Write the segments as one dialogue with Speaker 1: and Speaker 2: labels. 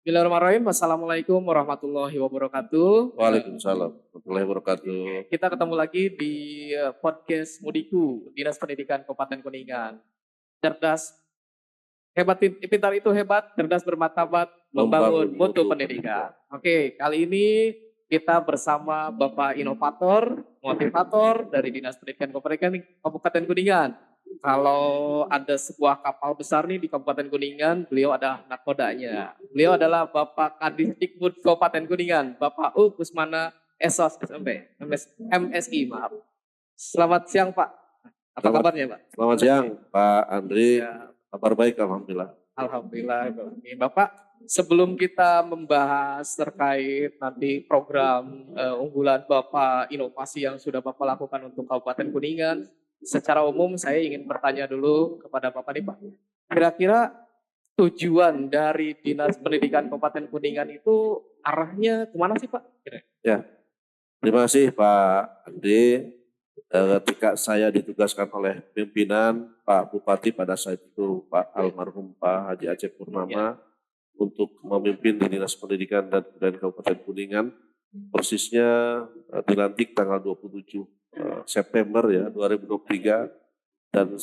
Speaker 1: Bismillahirrahmanirrahim. Assalamualaikum warahmatullahi wabarakatuh.
Speaker 2: Waalaikumsalam warahmatullahi wabarakatuh.
Speaker 1: Kita ketemu lagi di podcast Mudiku, Dinas Pendidikan Kabupaten Kuningan. Cerdas, pintar itu hebat, cerdas bermartabat, membangun mutu pendidikan. Oke, kali ini kita bersama Bapak inovator, motivator dari Dinas Pendidikan Kabupaten Kuningan. Kalau ada sebuah kapal besar nih di Kabupaten Kuningan, beliau ada nakodanya. Beliau adalah Bapak Kadisdikbud Kabupaten Kuningan, Bapak U. Kusmana SOS SMP, MSI, maaf. Selamat siang Pak. Apa kabarnya Pak?
Speaker 2: Selamat siang Pak Andri.
Speaker 1: Ya,
Speaker 2: Kabar baik alhamdulillah.
Speaker 1: Alhamdulillah. Bapak, sebelum kita membahas terkait nanti program unggulan Bapak, inovasi yang sudah Bapak lakukan untuk Kabupaten Kuningan, secara umum saya ingin bertanya dulu kepada Bapak nih Pak. Kira-kira tujuan dari Dinas Pendidikan Kabupaten Kuningan itu arahnya kemana sih Pak?
Speaker 2: Ya, terima kasih Pak Andri. Ketika saya ditugaskan oleh pimpinan Pak Bupati pada saat itu Pak almarhum Pak Haji Aceh Purnama untuk memimpin di Dinas Pendidikan dan Kebudayaan Kabupaten Kuningan, persisnya dilantik tanggal 27 September ya 2023 dan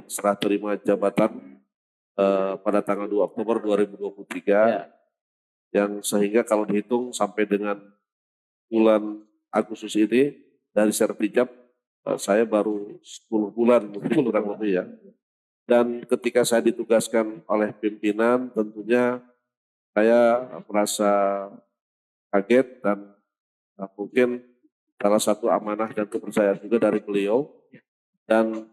Speaker 2: serah terima jabatan pada tanggal 2 Oktober 2023 yang sehingga kalau dihitung sampai dengan bulan Agustus ini dari sertijab saya baru 10 bulan mungkin kurang lebih ya. Dan ketika saya ditugaskan oleh pimpinan tentunya saya merasa kaget dan mungkin salah satu amanah dan kepercayaan juga dari beliau. Dan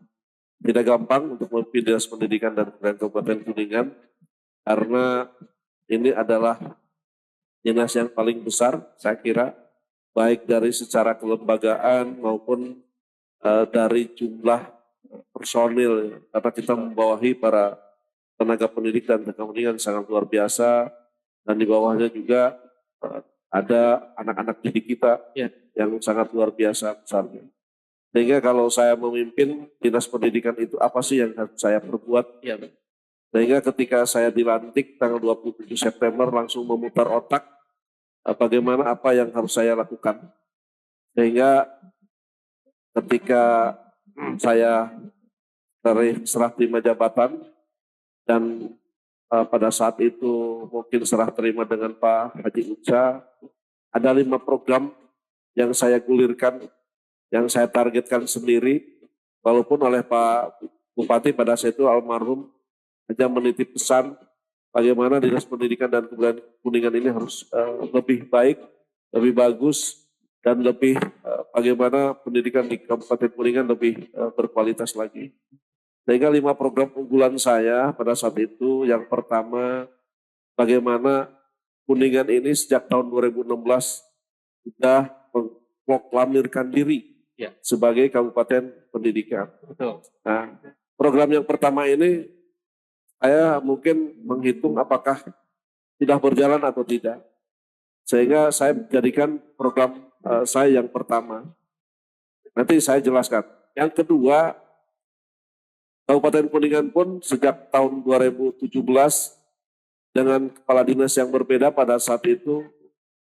Speaker 2: tidak gampang untuk memimpin Dinas Pendidikan dan Kebudayaan Kabupaten Kuningan karena ini adalah dinas yang paling besar saya kira baik dari secara kelembagaan maupun dari jumlah personil karena kita membawahi para tenaga pendidik dan tenaga pendidikan sangat luar biasa dan di bawahnya juga ada anak-anak didik kita yang sangat luar biasa besarnya. Sehingga kalau saya memimpin dinas pendidikan itu apa sih yang harus saya perbuat? Sehingga ketika saya dilantik tanggal 27 September langsung memutar otak bagaimana apa yang harus saya lakukan. Sehingga ketika saya serah terima jabatan dan pada saat itu mungkin serah terima dengan Pak Haji Uca, ada 5 program yang saya gulirkan, yang saya targetkan sendiri, walaupun oleh Pak Bupati pada saat itu almarhum hanya menitip pesan bagaimana Dinas Pendidikan dan Kebudayaan Kuningan ini harus lebih baik, lebih bagus, dan lebih bagaimana pendidikan di Kabupaten Kuningan lebih berkualitas lagi. Sehingga 5 program unggulan saya pada saat itu, yang pertama bagaimana Kuningan ini sejak tahun 2016 sudah memproklamirkan diri sebagai Kabupaten Pendidikan. Nah, program yang pertama ini saya mungkin menghitung apakah sudah berjalan atau tidak. Sehingga saya jadikan program saya yang pertama. Nanti saya jelaskan. Yang kedua, Kabupaten Kuningan pun sejak tahun 2017 dengan kepala dinas yang berbeda pada saat itu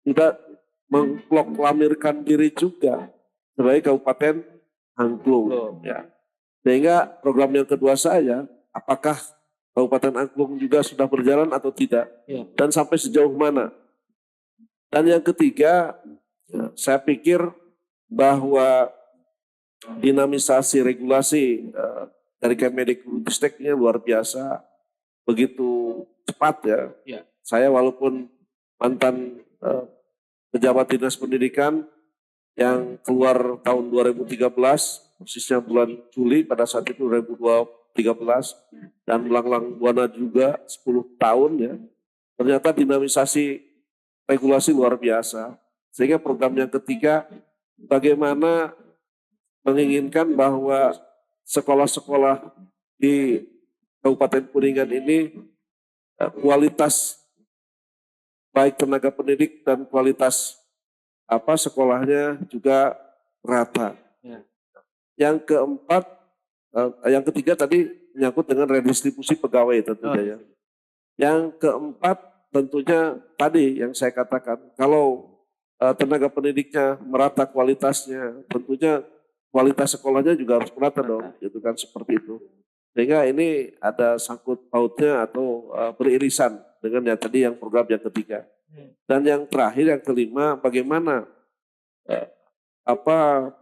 Speaker 2: sudah memproklamirkan diri juga sebagai Kabupaten Angklung. Ya. Sehingga program yang kedua saya, apakah Kabupaten Angklung juga sudah berjalan atau tidak, dan sampai sejauh mana. Dan yang ketiga, saya pikir bahwa dinamisasi regulasi dari Kemendikbudristeknya luar biasa, begitu cepat ya. Saya walaupun mantan pejabat dinas pendidikan yang keluar tahun 2013, persisnya bulan Juli pada saat itu 2013, dan melanglang buana juga 10 tahun ya. Ternyata dinamisasi regulasi luar biasa. Sehingga program yang ketiga, bagaimana menginginkan bahwa sekolah-sekolah di Kabupaten Kuningan ini kualitas baik tenaga pendidik dan kualitas sekolahnya juga rata. Yang keempat, yang ketiga tadi menyangkut dengan redistribusi pegawai tentunya ya. Yang keempat, tentunya tadi yang saya katakan, kalau tenaga pendidiknya merata kualitasnya, tentunya kualitas sekolahnya juga harus merata dong, gitu kan seperti itu. Sehingga ini ada sangkut pautnya atau beririsan dengan yang tadi yang program yang ketiga. Dan yang terakhir yang kelima, bagaimana eh,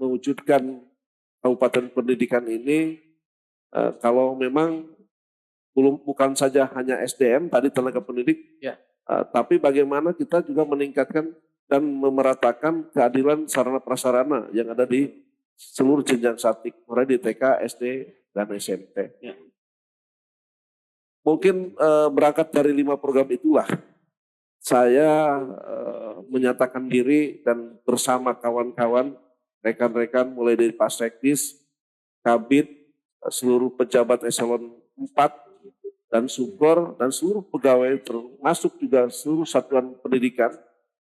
Speaker 2: mewujudkan kabupaten pendidikan ini kalau memang bukan saja hanya SDM tadi tenaga pendidik,
Speaker 1: Ya.
Speaker 2: tapi bagaimana kita juga meningkatkan dan memeratakan keadilan sarana prasarana yang ada di seluruh jenjang statik, mulai di TK, SD, dan SMP.
Speaker 1: Ya.
Speaker 2: Mungkin berangkat dari 5 program itulah saya menyatakan diri dan bersama kawan-kawan, rekan-rekan mulai dari Pasteknis, Kabid, seluruh pejabat eselon 4 dan Sukor dan seluruh pegawai termasuk juga seluruh satuan pendidikan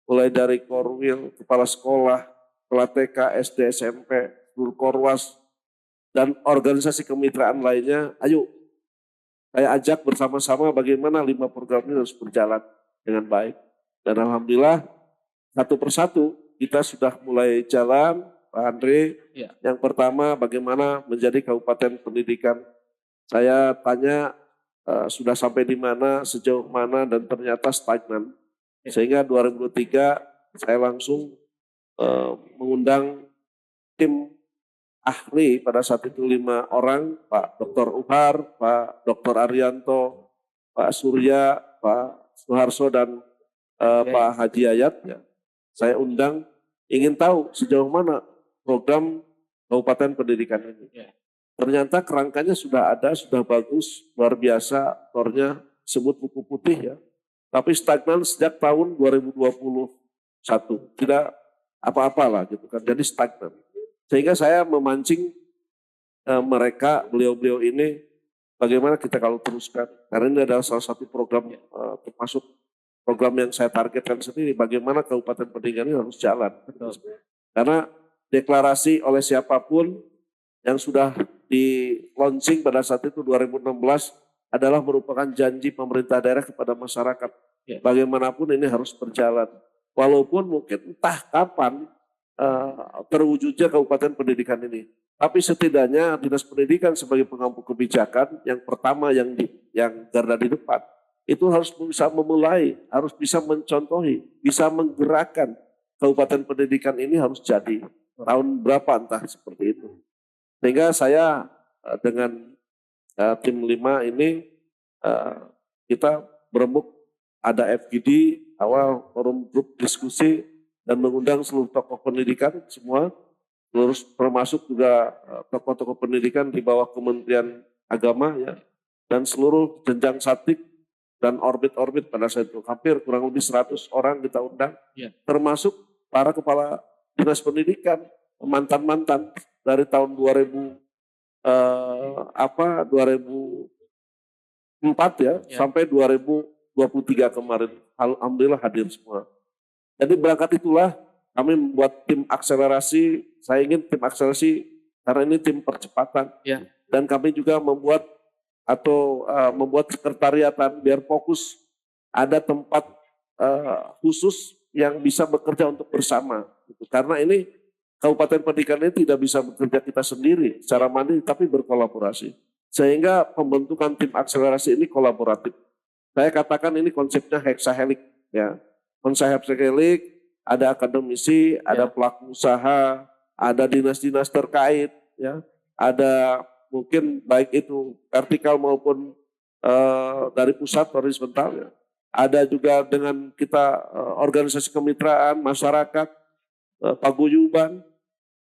Speaker 2: mulai dari Korwil, kepala sekolah, kepala TK, SD, SMP, seluruh Korwas dan organisasi kemitraan lainnya. Ayo saya ajak bersama-sama bagaimana 5 program ini harus berjalan dengan baik. Dan alhamdulillah satu persatu kita sudah mulai jalan, Pak Andre.
Speaker 1: Ya.
Speaker 2: Yang pertama bagaimana menjadi kabupaten pendidikan. Saya tanya sudah sampai di mana, sejauh mana, dan ternyata stagnan.
Speaker 1: Ya.
Speaker 2: Sehingga 2023 saya langsung mengundang tim ahli pada saat itu 5 orang, Pak Dr. Uhar, Pak Dr. Arianto, Pak Surya, Pak Suharso, dan Pak Haji Ayat. Ya. Saya undang ingin tahu sejauh mana program Kabupaten Pendidikan ini.
Speaker 1: Ya.
Speaker 2: Ternyata kerangkanya sudah ada, sudah bagus, luar biasa, tornya sebut buku putih ya. Tapi stagnan sejak tahun 2021, tidak apa-apalah gitu kan, jadi stagnan. Sehingga saya memancing mereka, beliau-beliau ini, bagaimana kita kalau teruskan. Karena ini adalah salah satu program, termasuk program yang saya targetkan sendiri, bagaimana Kabupaten Pendidikan ini harus jalan.
Speaker 1: Betul.
Speaker 2: Karena deklarasi oleh siapapun yang sudah di launching pada saat itu 2016 adalah merupakan janji pemerintah daerah kepada masyarakat.
Speaker 1: Ya.
Speaker 2: Bagaimanapun ini harus berjalan. Walaupun mungkin entah kapan terwujudnya Kabupaten Pendidikan ini. Tapi setidaknya Dinas Pendidikan sebagai pengampu kebijakan yang pertama yang garda di depan itu harus bisa memulai, harus bisa mencontohi, bisa menggerakkan Kabupaten Pendidikan ini harus jadi tahun berapa entah seperti itu. Sehingga saya dengan tim 5 ini kita berembuk ada FGD awal forum grup diskusi dan mengundang seluruh tokoh pendidikan semua, termasuk juga tokoh-tokoh pendidikan di bawah Kementerian Agama ya, dan seluruh jenjang statik dan orbit-orbit pada saat itu hampir kurang lebih 100 orang kita undang,
Speaker 1: ya. Termasuk
Speaker 2: para kepala dinas pendidikan mantan-mantan dari tahun 2004 ya, sampai 2023 kemarin. Alhamdulillah hadir semua. Jadi berangkat itulah kami membuat tim akselerasi. Saya ingin tim akselerasi karena ini tim percepatan.
Speaker 1: Ya.
Speaker 2: Dan kami juga membuat membuat sekretariatan biar fokus, ada tempat khusus yang bisa bekerja untuk bersama. Karena ini Kabupaten Pendidikan ini tidak bisa bekerja kita sendiri secara mandiri, tapi berkolaborasi. Sehingga pembentukan tim akselerasi ini kolaboratif. Saya katakan ini konsepnya hexahelix ya. Konsep hexahelix, ada akademisi, ada pelaku usaha, ada dinas-dinas terkait ya. Ada mungkin baik itu vertikal maupun dari pusat horizontal ya. Ada juga dengan kita organisasi kemitraan, masyarakat, paguyuban,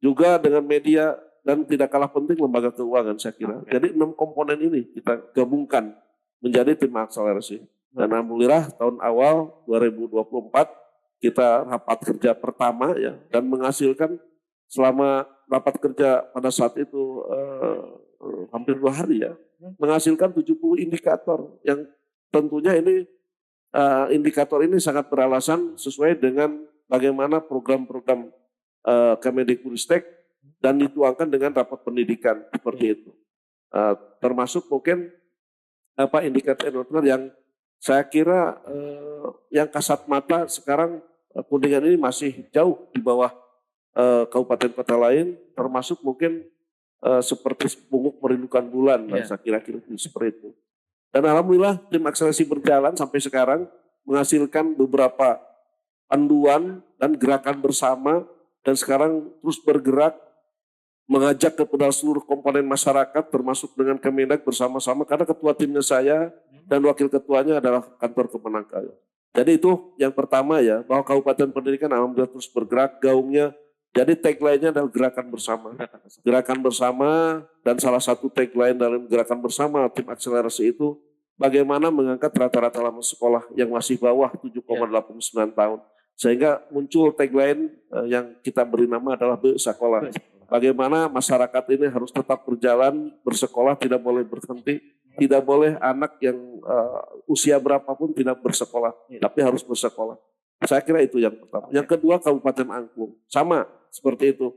Speaker 2: juga dengan media, dan tidak kalah penting lembaga keuangan saya kira. Jadi 6 komponen ini kita gabungkan menjadi tim akselerasi. Dan alhamdulillah tahun awal 2024 kita rapat kerja pertama ya, dan menghasilkan selama rapat kerja pada saat itu hampir 2 hari ya, menghasilkan 70 indikator yang tentunya ini indikator ini sangat beralasan sesuai dengan bagaimana program-program Kemendikbudristek dan dituangkan dengan rapat pendidikan seperti itu. Termasuk mungkin indikator yang Saya kira yang kasat mata sekarang Kuningan ini masih jauh di bawah kabupaten kota lain, termasuk mungkin seperti Punguk merindukan bulan, lah,
Speaker 1: Iya.
Speaker 2: saya kira-kira seperti itu. Dan alhamdulillah tim akselerasi berjalan sampai sekarang menghasilkan beberapa panduan dan gerakan bersama dan sekarang terus bergerak mengajak kepada seluruh komponen masyarakat termasuk dengan Kemendag bersama-sama karena ketua timnya saya dan wakil ketuanya adalah kantor Kemenag. Jadi itu yang pertama ya, bahwa Kabupaten Pendidikan alhamdulillah terus bergerak gaungnya. Jadi tagline-nya adalah gerakan bersama. Gerakan bersama dan salah satu tagline dalam gerakan bersama tim akselerasi itu bagaimana mengangkat rata-rata lama sekolah yang masih bawah 7,89 tahun. Sehingga muncul tagline yang kita beri nama adalah Sekolah. Bagaimana masyarakat ini harus tetap berjalan, bersekolah, tidak boleh berhenti, tidak boleh anak yang usia berapapun tidak bersekolah, tapi harus bersekolah. Saya kira itu yang pertama. Yang kedua Kabupaten Angklung, sama seperti itu.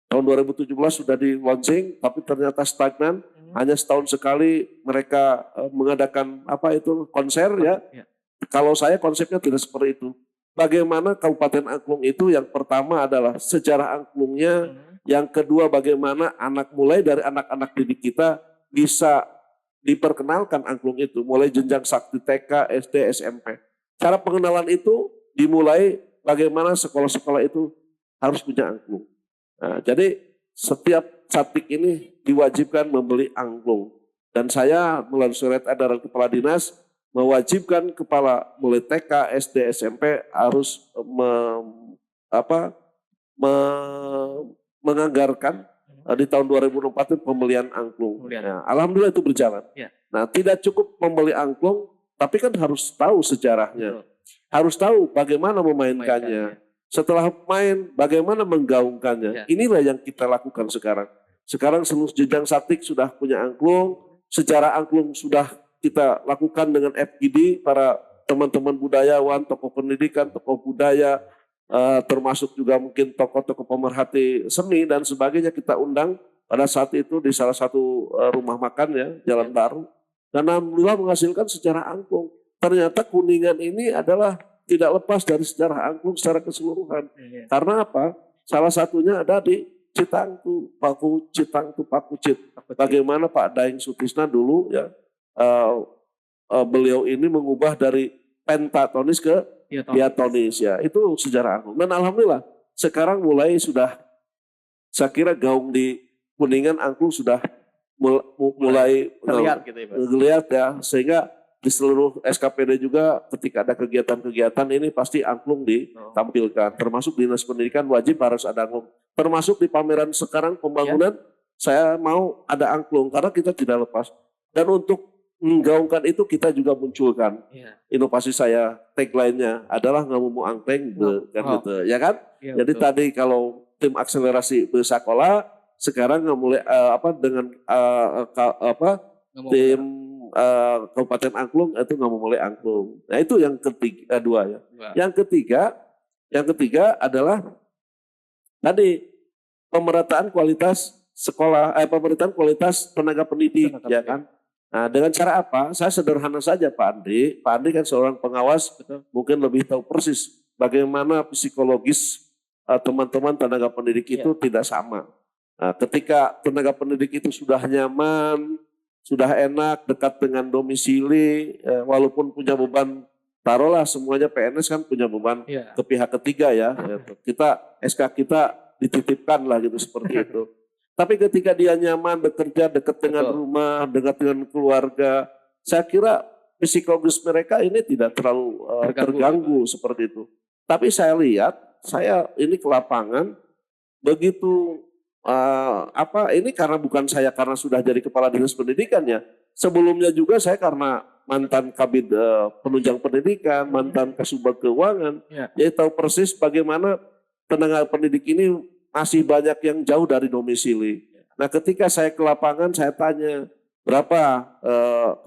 Speaker 2: Tahun 2017 sudah di launching, tapi ternyata stagnan. Hanya setahun sekali mereka mengadakan konser ya. Kalau saya konsepnya tidak seperti itu. Bagaimana Kabupaten Angklung itu yang pertama adalah sejarah angklungnya, yang kedua bagaimana mulai dari anak-anak didik kita bisa diperkenalkan angklung itu, mulai jenjang sakti TK, SD, SMP. Cara pengenalan itu dimulai bagaimana sekolah-sekolah itu harus punya angklung. Nah, jadi setiap satik ini diwajibkan membeli angklung. Dan saya melalui surat edaran Kepala Dinas mewajibkan kepala mulai TK, SD, SMP harus menganggarkan di tahun 2024 itu pembelian angklung. Nah, alhamdulillah itu berjalan.
Speaker 1: Ya.
Speaker 2: Nah, tidak cukup membeli angklung, tapi kan harus tahu sejarahnya. Harus tahu bagaimana memainkannya. Setelah main, bagaimana menggaungkannya. Inilah yang kita lakukan sekarang. Sekarang seluruh jenjang satik sudah punya angklung, sejarah angklung sudah kita lakukan dengan FGD, para teman-teman budayawan, tokoh pendidikan, tokoh budaya, termasuk juga mungkin tokoh-tokoh pemerhati seni dan sebagainya kita undang pada saat itu di salah satu rumah makan ya, Jalan Baru. Dan alhamdulillah menghasilkan sejarah angklung. Ternyata Kuningan ini adalah tidak lepas dari sejarah angklung secara keseluruhan. Karena apa? Salah satunya ada di Citangtu, Pakucit. Bagaimana Pak Daeng Sutisna dulu ya, beliau ini mengubah dari pentatonis ke diatonis ya, itu sejarah angklung. Dan alhamdulillah sekarang mulai sudah, saya kira gaung di Kuningan angklung sudah mulai
Speaker 1: terlihat gitu ya, Pak.
Speaker 2: Terlihat ya, sehingga di seluruh SKPD juga ketika ada kegiatan-kegiatan ini pasti angklung ditampilkan. Termasuk Dinas Pendidikan wajib harus ada angklung. Termasuk di pameran sekarang pembangunan saya mau ada angklung karena kita tidak lepas. Dan untuk menggaungkan itu kita juga munculkan inovasi saya, tagline-nya adalah ngamumu angkleng kan gitu, ya kan? Jadi betul. Tadi kalau tim akselerasi Sekolah sekarang mulai dengan tim Kabupaten Angklung itu nggak mau mulai angklung. Nah itu yang ketiga, dua ya. Yang ketiga adalah tadi pemerataan kualitas sekolah, pemerataan kualitas tenaga pendidik, ya kan. Nah dengan cara apa? Saya sederhana saja Pak Andi. Pak Andi kan seorang pengawas, mungkin lebih tahu persis bagaimana psikologis teman-teman tenaga pendidik itu tidak sama. Nah, ketika tenaga pendidik itu sudah nyaman, sudah enak, dekat dengan domisili, walaupun punya beban, taruhlah semuanya PNS kan punya beban ke pihak ketiga ya. Kita SK kita dititipkan lah gitu seperti itu. Tapi ketika dia nyaman bekerja dekat dengan rumah, dekat dengan keluarga, saya kira psikologis mereka ini tidak terlalu terganggu seperti itu. Tapi saya lihat, saya ini ke lapangan begitu. Ini karena bukan saya karena sudah jadi kepala dinas pendidikan ya. Sebelumnya juga saya karena mantan kabid penunjang pendidikan, mantan kasubag keuangan, jadi tahu persis bagaimana tenaga pendidik ini masih banyak yang jauh dari domisili. Nah ketika saya ke lapangan saya tanya berapa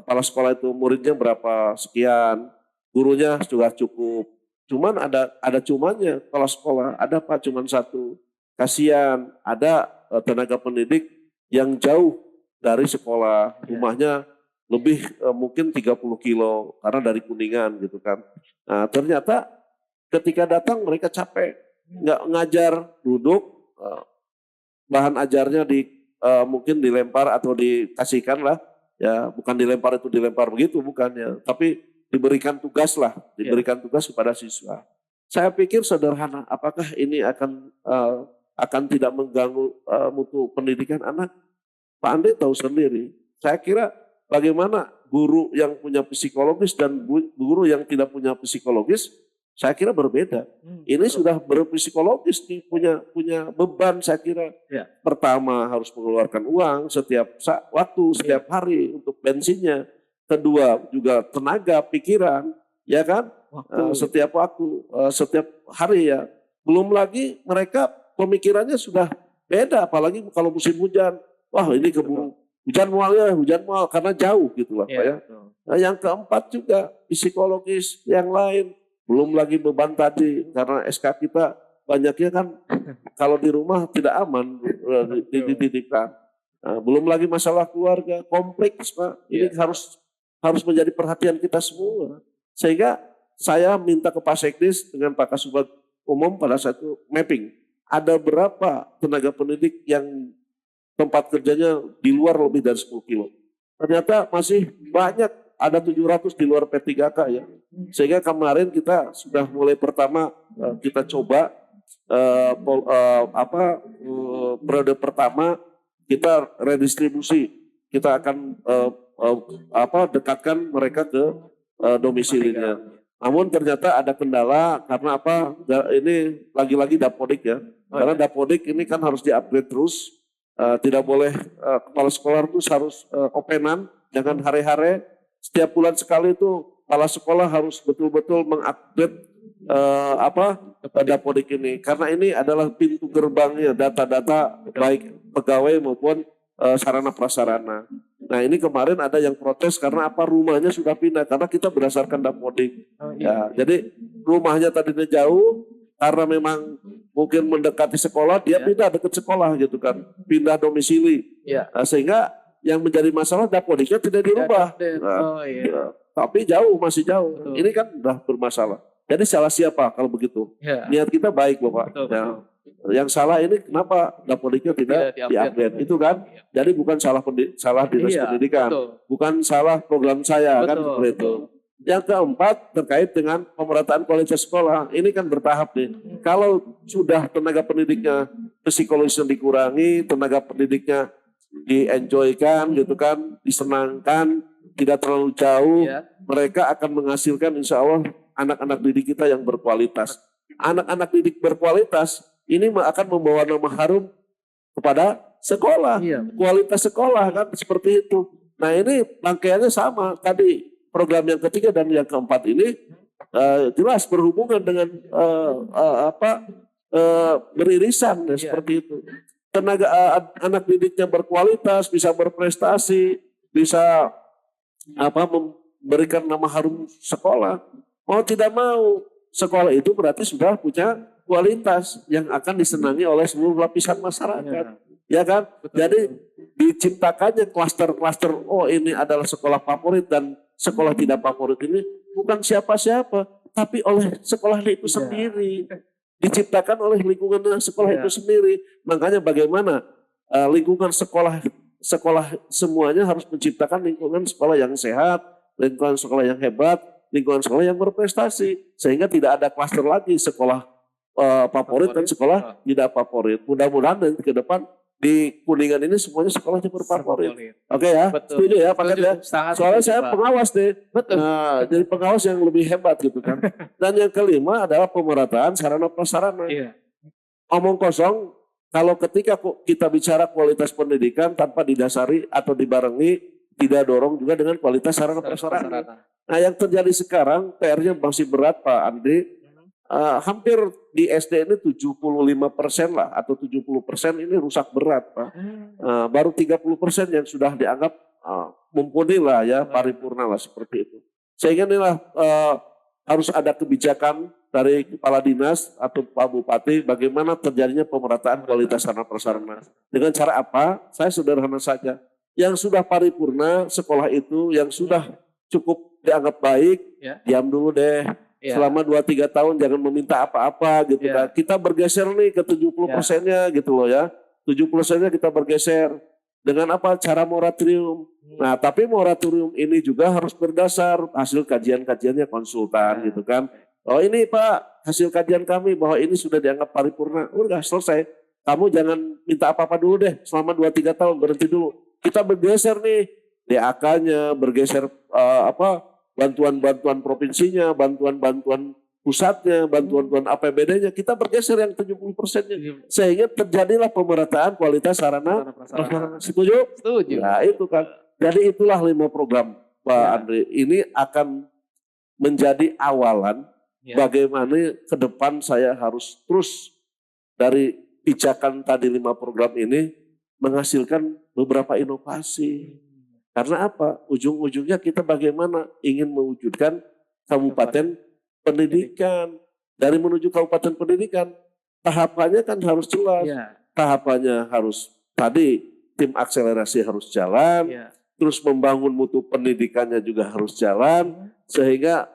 Speaker 2: kepala sekolah itu muridnya berapa sekian, gurunya juga cukup. Cuman ada cumannya kepala sekolah, ada Pak cuman satu. Kasihan ada tenaga pendidik yang jauh dari sekolah, rumahnya lebih mungkin 30 kilo karena dari Kuningan gitu kan. Nah, ternyata ketika datang mereka capek, nggak ngajar, duduk, bahan ajarnya mungkin dilempar atau dikasihkan lah, ya bukan dilempar itu dilempar begitu bukan ya, tapi diberikan tugas lah, diberikan tugas kepada siswa. Saya pikir sederhana, apakah ini akan tidak mengganggu mutu pendidikan anak? Pak Andi tahu sendiri. Saya kira bagaimana guru yang punya psikologis dan guru yang tidak punya psikologis, saya kira berbeda. Ini sudah berpsikologis nih, punya beban saya kira.
Speaker 1: Ya.
Speaker 2: Pertama harus mengeluarkan uang setiap waktu, setiap hari untuk bensinnya. Kedua juga tenaga, pikiran, ya kan? Setiap waktu, setiap hari ya. Belum lagi mereka pemikirannya sudah beda, apalagi kalau musim hujan. Wah ini keburu hujan mual karena jauh gitu lah Pak ya. Nah, yang keempat juga psikologis yang lain. Belum lagi beban tadi karena SK kita banyaknya kan kalau di rumah tidak aman dititipkan. Nah, belum lagi masalah keluarga kompleks Pak. Ini harus menjadi perhatian kita semua. Sehingga saya minta ke Pak Sekdis dengan Pak Kasubag Umum pada saat itu mapping. Ada berapa tenaga pendidik yang tempat kerjanya di luar lebih dari 10 kilo. Ternyata masih banyak, ada 700 di luar P3K ya. Sehingga kemarin kita sudah mulai pertama kita coba periode pertama kita redistribusi. Kita akan dekatkan mereka ke domisilinya. Namun ternyata ada kendala karena apa? Ini lagi-lagi Dapodik ya. Karena Dapodik ini kan harus diupgrade terus. Tidak boleh kepala sekolah itu harus openan, jangan hare-hare. Setiap bulan sekali itu kepala sekolah harus betul-betul mengupdate Dapodik ini, karena ini adalah pintu gerbangnya data-data baik pegawai maupun sarana prasarana. Nah ini kemarin ada yang protes karena apa, rumahnya sudah pindah karena kita berdasarkan Dapodik. Ya, jadi rumahnya tadinya jauh. Karena memang mungkin mendekati sekolah, dia pindah dekat sekolah gitu kan, pindah domisili. Nah, sehingga yang menjadi masalah Dapodiknya tidak dirubah. Tapi jauh, masih jauh. Betul. Ini kan udah bermasalah. Jadi salah siapa kalau begitu? Niat kita baik Bapak. Betul. Yang salah ini kenapa Dapodiknya tidak diupdate? Itu kan. Jadi bukan salah dinas pendidikan, bukan salah program saya. Betul, kan seperti itu. Yang keempat terkait dengan pemerataan kualitas sekolah. Ini kan bertahap nih. Kalau sudah tenaga pendidiknya psikologisnya dikurangi, tenaga pendidiknya dienjoykan gitu kan, disenangkan, tidak terlalu jauh, mereka akan menghasilkan insya Allah anak-anak didik kita yang berkualitas. Anak-anak didik berkualitas ini akan membawa nama harum kepada sekolah. Kualitas sekolah kan seperti itu. Nah ini rangkaiannya sama tadi. Program yang ketiga dan yang keempat ini jelas berhubungan dengan beririsan ya, seperti itu. Tenaga anak didiknya berkualitas, bisa berprestasi, bisa memberikan nama harum sekolah. Mau tidak mau sekolah itu berarti sudah punya kualitas yang akan disenangi oleh seluruh lapisan masyarakat. Ya kan? Betul. Jadi diciptakannya klaster-klaster, oh ini adalah sekolah favorit dan sekolah tidak favorit ini bukan siapa-siapa, tapi oleh sekolah itu sendiri. Diciptakan oleh lingkungan sekolah itu sendiri. Makanya bagaimana lingkungan sekolah semuanya harus menciptakan lingkungan sekolah yang sehat, lingkungan sekolah yang hebat, lingkungan sekolah yang berprestasi. Sehingga tidak ada klaster lagi sekolah favorit dan sekolah tidak favorit. Mudah-mudahan nanti ke depan di Kuningan ini semuanya sekolahnya berfavorit. Oke ya, setuju ya Pak ya. Soalnya saya pengawas deh. Betul. Nah, jadi pengawas yang lebih hebat gitu kan. Dan yang kelima adalah pemerataan sarana prasarana. Omong kosong kalau ketika kita bicara kualitas pendidikan tanpa didasari atau dibarengi tidak dorong juga dengan kualitas sarana prasarana. Nah yang terjadi sekarang PR-nya masih berat Pak Andri. Hampir di SD ini 75% lah atau 70% ini rusak berat Pak. Baru 30% yang sudah dianggap mumpuni lah ya, paripurna lah seperti itu. Sehingga inilah harus ada kebijakan dari kepala dinas atau Pak Bupati bagaimana terjadinya pemerataan kualitas sarana prasarana. Dengan cara apa? Saya sederhana saja. yang sudah paripurna sekolah itu, yang sudah cukup dianggap baik,
Speaker 1: Ya.
Speaker 2: diam dulu deh.
Speaker 1: Ya.
Speaker 2: Selama 2-3 tahun jangan meminta apa-apa gitu
Speaker 1: Ya.
Speaker 2: kan. Kita bergeser nih ke 70%-nya gitu loh ya. 70%-nya kita bergeser. Dengan apa? Cara moratorium. Nah, tapi moratorium ini juga harus berdasar hasil kajian-kajiannya konsultan
Speaker 1: Ya.
Speaker 2: gitu kan. Oh ini Pak, hasil kajian kami bahwa ini sudah dianggap paripurna. Udah selesai. Kamu jangan minta apa-apa dulu deh. Selama 2-3 tahun berhenti dulu. Kita bergeser nih. DAK-nya bergeser bantuan-bantuan provinsinya, bantuan-bantuan pusatnya, bantuan-bantuan APBD-nya. Kita bergeser yang 70%-nya. Sehingga terjadilah pemerataan kualitas sarana prasarana. Setuju?
Speaker 1: Setuju.
Speaker 2: Nah itu kan. Jadi itulah 5 program Pak
Speaker 1: Ya.
Speaker 2: Andre. Ini akan menjadi awalan
Speaker 1: Ya.
Speaker 2: bagaimana ke depan saya harus terus dari pijakan tadi 5 program ini menghasilkan beberapa inovasi. Karena apa? Ujung-ujungnya kita bagaimana ingin mewujudkan kabupaten pendidikan. Dari menuju kabupaten pendidikan, tahapannya kan harus jelas.
Speaker 1: Ya.
Speaker 2: Tahapannya harus tadi tim akselerasi harus jalan,
Speaker 1: Ya.
Speaker 2: terus membangun mutu pendidikannya juga harus jalan, sehingga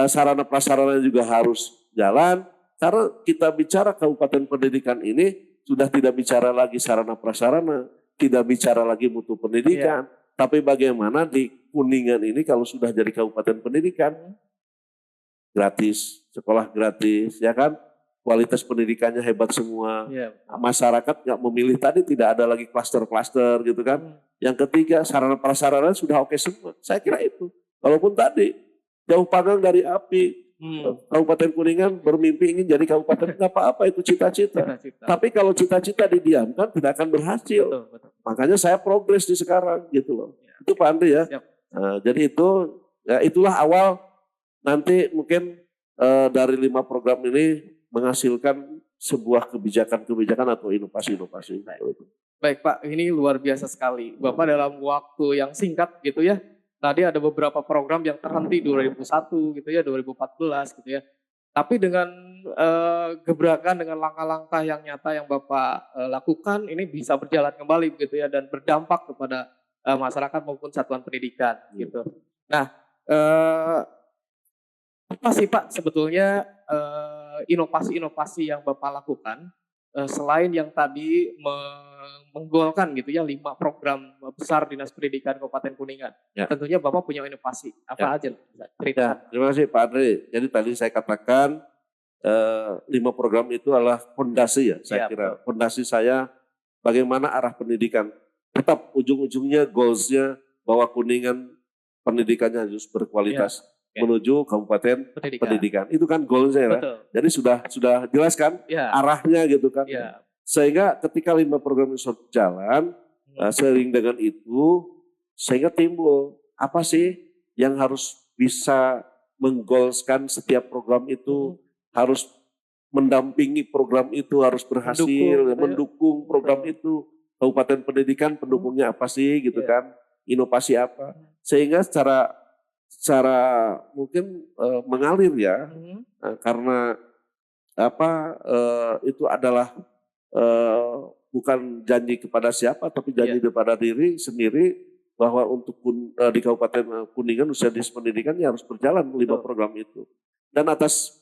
Speaker 2: sarana prasarana juga harus jalan. Karena kita bicara kabupaten pendidikan ini sudah tidak bicara lagi sarana prasarana, tidak bicara lagi mutu pendidikan, tapi bagaimana di Kuningan ini kalau sudah jadi kabupaten pendidikan gratis, sekolah gratis, ya kan? Kualitas pendidikannya hebat semua.
Speaker 1: Ya.
Speaker 2: Masyarakat nggak memilih tadi, tidak ada lagi klaster-klaster gitu kan. Yang ketiga, sarana prasarana sudah oke semua. Saya kira itu. Walaupun tadi jauh panggang dari api, Kabupaten Kuningan bermimpi ingin jadi kabupaten, nggak apa-apa itu cita-cita. Tapi kalau cita-cita didiamkan tidak akan berhasil.
Speaker 1: Betul.
Speaker 2: Makanya saya progres di sekarang gitu loh. Itu Pak Andri ya.
Speaker 1: Siap.
Speaker 2: Nah, jadi itu ya itulah awal nanti mungkin dari 5 program ini menghasilkan sebuah kebijakan-kebijakan atau inovasi-inovasi.
Speaker 1: Baik Pak, ini luar biasa sekali. Bapak dalam waktu yang singkat gitu ya. Tadi ada beberapa program yang terhenti 2001 gitu ya, 2014 gitu ya. Tapi dengan gebrakan, dengan langkah-langkah yang nyata yang Bapak lakukan, ini bisa berjalan kembali begitu ya, dan berdampak kepada masyarakat maupun satuan pendidikan gitu. Nah, apa sih Pak sebetulnya inovasi-inovasi yang Bapak lakukan selain yang tadi menggolkan gitu ya 5 program besar Dinas Pendidikan Kabupaten Kuningan.
Speaker 2: Ya.
Speaker 1: Tentunya Bapak punya inovasi. Apa aja? Cerita.
Speaker 2: Ya, terima kasih Pak Andre. Jadi tadi saya katakan 5 program itu adalah fondasi ya, saya kira. Fondasi saya bagaimana arah pendidikan. Tetap ujung-ujungnya goalsnya bahwa Kuningan pendidikannya harus berkualitas menuju kabupaten pendidikan. Itu kan goal saya. Jadi sudah jelas kan arahnya gitu kan. Sehingga ketika 5 program itu jalan, seiring dengan itu sehingga timbul apa sih yang harus bisa menggolskan setiap program itu, harus mendampingi program itu, harus berhasil, mendukung program itu. Kabupaten pendidikan pendukungnya apa sih gitu kan, inovasi apa, sehingga secara mungkin mengalir ya, karena apa itu adalah bukan janji kepada siapa, tapi janji kepada diri sendiri bahwa untuk di Kabupaten Kuningan usia dinas pendidikan ya harus berjalan 5 program itu. Dan atas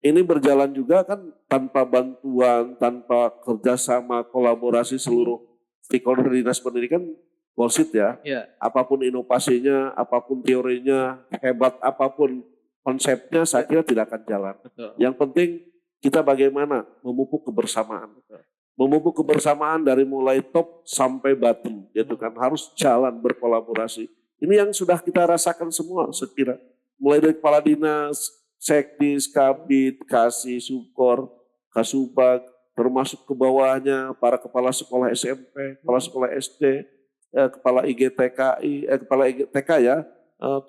Speaker 2: ini berjalan juga kan tanpa bantuan, tanpa kerjasama, kolaborasi seluruh stakeholder dinas pendidikan, bullshit ya. Apapun inovasinya, apapun teorinya, hebat apapun konsepnya, saya kira tidak akan jalan. Yang penting kita bagaimana memupuk kebersamaan. Memupuk kebersamaan dari mulai top sampai bottom, gitu kan, harus jalan berkolaborasi. Ini yang sudah kita rasakan semua, saya kira. Mulai dari kepala dinas, sekdis, kabid, kasih, sukor, kasubag, termasuk ke bawahnya para kepala sekolah SMP, kepala sekolah SD, kepala kepala IGTK ya,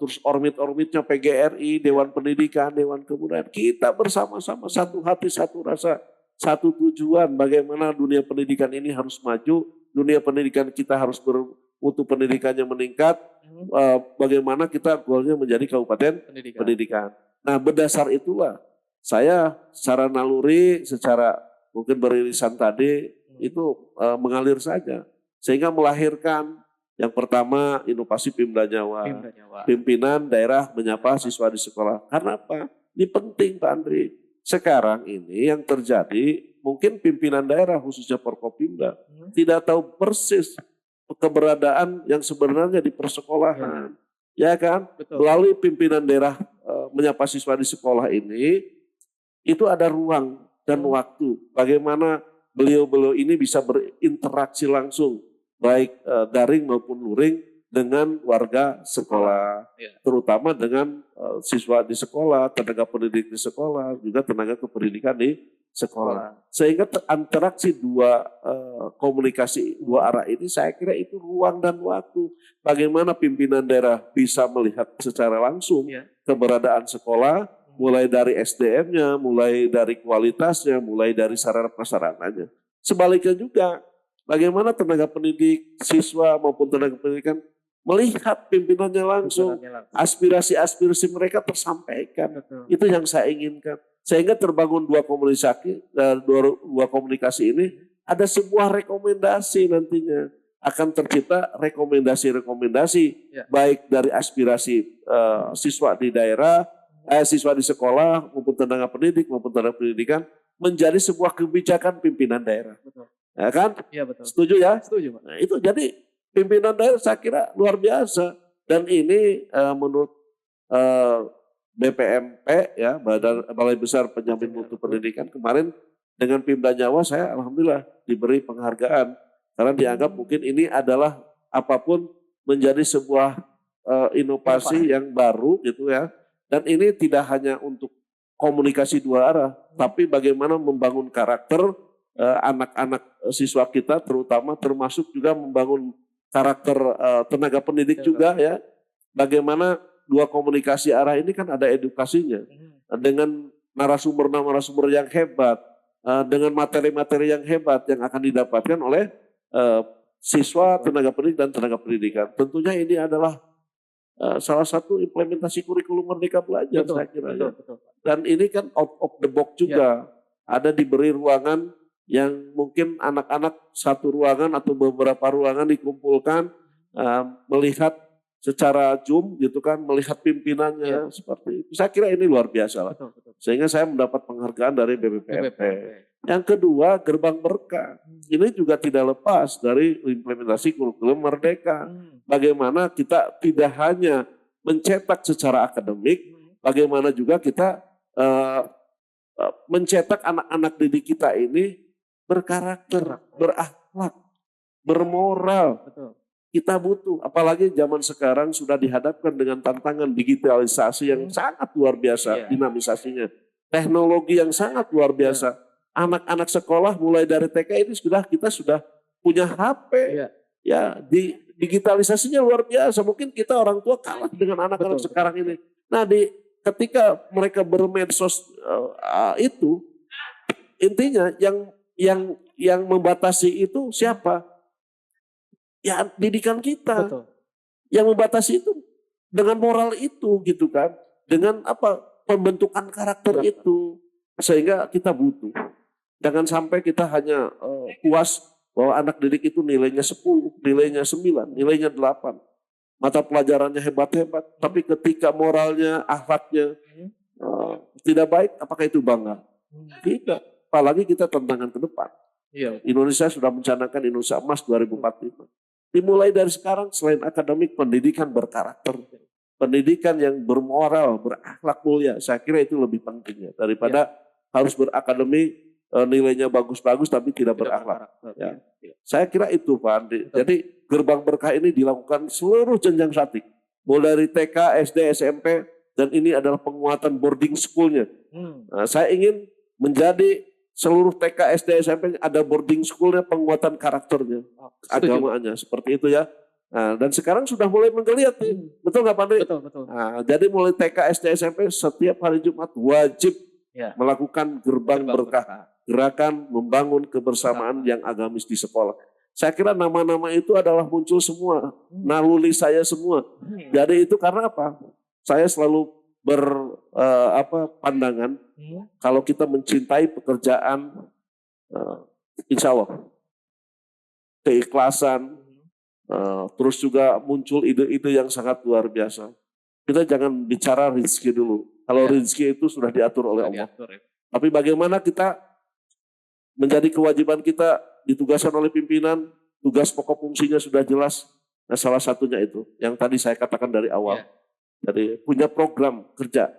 Speaker 2: terus ormit-ormitnya PGRI, Dewan Pendidikan, Dewan Kebudayaan. Kita bersama-sama satu hati, satu rasa, satu tujuan bagaimana dunia pendidikan ini harus maju, dunia pendidikan kita harus mutu pendidikannya meningkat, bagaimana kita goalnya menjadi kabupaten pendidikan. Nah berdasar itulah saya secara naluri, secara mungkin beririsan tadi itu mengalir saja. Sehingga melahirkan Yang pertama, inovasi Pimda Nyawa.
Speaker 1: Pimda Nyawa.
Speaker 2: Pimpinan daerah menyapa siswa di sekolah. Karena apa? Ini penting Pak Andri. Sekarang ini yang terjadi, mungkin pimpinan daerah khususnya Forkopimda tidak tahu persis keberadaan yang sebenarnya di persekolahan. Ya kan?
Speaker 1: Betul.
Speaker 2: Melalui pimpinan daerah menyapa siswa di sekolah ini, itu ada ruang dan waktu. Bagaimana beliau-beliau ini bisa berinteraksi langsung, baik daring maupun luring dengan warga sekolah, terutama dengan siswa di sekolah, tenaga pendidik di sekolah, juga tenaga kependidikan di sekolah. Sehingga interaksi dua komunikasi dua arah ini saya kira itu ruang dan waktu. Bagaimana pimpinan daerah bisa melihat secara langsung keberadaan sekolah, mulai dari SDM-nya, mulai dari kualitasnya, mulai dari sarana prasarananya. Sebaliknya juga, bagaimana tenaga pendidik, siswa maupun tenaga pendidikan melihat pimpinannya langsung, aspirasi-aspirasi mereka tersampaikan. Betul. Itu yang saya inginkan. Sehingga terbangun dua komunikasi ini, ada sebuah rekomendasi nantinya. Akan tercipta rekomendasi-rekomendasi, baik dari aspirasi siswa di daerah, siswa di sekolah, maupun tenaga pendidik, maupun tenaga pendidikan, menjadi sebuah kebijakan pimpinan daerah. Betul. Ya kan? Iya betul. Setuju ya? Setuju Pak. Nah, itu jadi pimpinan daerah saya kira luar biasa. Dan ini menurut BPMP ya, Balai Besar Penjamin Mutu Pendidikan, kemarin dengan Pimda Nyawa saya alhamdulillah diberi penghargaan. Karena dianggap mungkin ini adalah apapun menjadi sebuah inovasi yang baru gitu ya. Dan ini tidak hanya untuk komunikasi dua arah, tapi bagaimana membangun karakter anak-anak siswa kita, terutama termasuk juga membangun karakter tenaga pendidik juga ya. Bagaimana dua komunikasi arah ini kan ada edukasinya dengan narasumber yang hebat, dengan materi-materi yang hebat yang akan didapatkan oleh siswa, tenaga pendidik dan tenaga pendidikan. Tentunya ini adalah salah satu implementasi kurikulum Merdeka Belajar, betul, saya kira. Betul. Dan ini kan out of the box juga. Ada diberi ruangan yang mungkin anak-anak satu ruangan atau beberapa ruangan dikumpulkan, melihat secara Zoom gitu kan, melihat pimpinannya seperti itu. Saya kira ini luar biasa lah. Betul. Sehingga saya mendapat penghargaan dari BPPMP. Yang kedua, gerbang berkah. Ini juga tidak lepas dari implementasi kurikulum Merdeka. Bagaimana kita tidak hanya mencetak secara akademik, bagaimana juga kita mencetak anak-anak didik kita ini berkarakter, berakhlak, bermoral. Betul. Kita butuh, apalagi zaman sekarang sudah dihadapkan dengan tantangan digitalisasi yang sangat luar biasa, dinamisasinya. Teknologi yang sangat luar biasa. Anak-anak sekolah mulai dari TK ini kita sudah punya HP. Ya, digitalisasinya luar biasa. Mungkin kita orang tua kalah dengan anak-anak sekarang ini. Nah, ketika mereka bermedsos itu, intinya yang membatasi itu siapa? Ya, didikan kita. Betul. Yang membatasi itu dengan moral itu gitu kan. Dengan pembentukan karakter itu. Sehingga kita butuh. Jangan sampai kita hanya puas bahwa anak didik itu nilainya 10, nilainya 9, nilainya 8. Mata pelajarannya hebat-hebat. Tapi ketika moralnya, akhlaknya tidak baik, apakah itu bangga? Tidak. Apalagi kita tantangan ke depan. Indonesia sudah mencanangkan Indonesia Emas 2045. Dimulai dari sekarang, selain akademik, pendidikan berkarakter. Pendidikan yang bermoral, berakhlak mulia. Saya kira itu lebih penting daripada harus berakademik, nilainya bagus-bagus tapi tidak berakhlak. Ya. Saya kira itu Pak Andri. Jadi gerbang berkah ini dilakukan seluruh jenjang statik. Mulai dari TK, SD, SMP, dan ini adalah penguatan boarding school-nya. Nah, saya ingin menjadi seluruh TK, SD, SMP ada boarding school-nya, penguatan karakternya, agamaannya, seperti itu ya. Nah, dan sekarang sudah mulai menggeliat nih. Betul nggak Pak Andri? Betul. Nah, jadi mulai TK, SD, SMP setiap hari Jumat wajib melakukan gerbang berkah. Gerakan membangun kebersamaan yang agamis di sekolah. Saya kira nama-nama itu adalah muncul semua. Naluri saya semua. Jadi itu karena apa? Saya selalu pandangan kalau kita mencintai pekerjaan, insya Allah keikhlasan, Terus juga muncul ide-ide yang sangat luar biasa. Kita jangan bicara rezeki dulu. Kalau
Speaker 1: Ya.
Speaker 2: rezeki itu sudah diatur oleh
Speaker 1: Sudah
Speaker 2: Allah.
Speaker 1: diatur ya.
Speaker 2: Tapi bagaimana kita menjadi kewajiban kita ditugaskan oleh pimpinan, tugas pokok fungsinya sudah jelas. Nah, salah satunya itu yang tadi saya katakan dari awal.
Speaker 1: Ya.
Speaker 2: Jadi punya program kerja.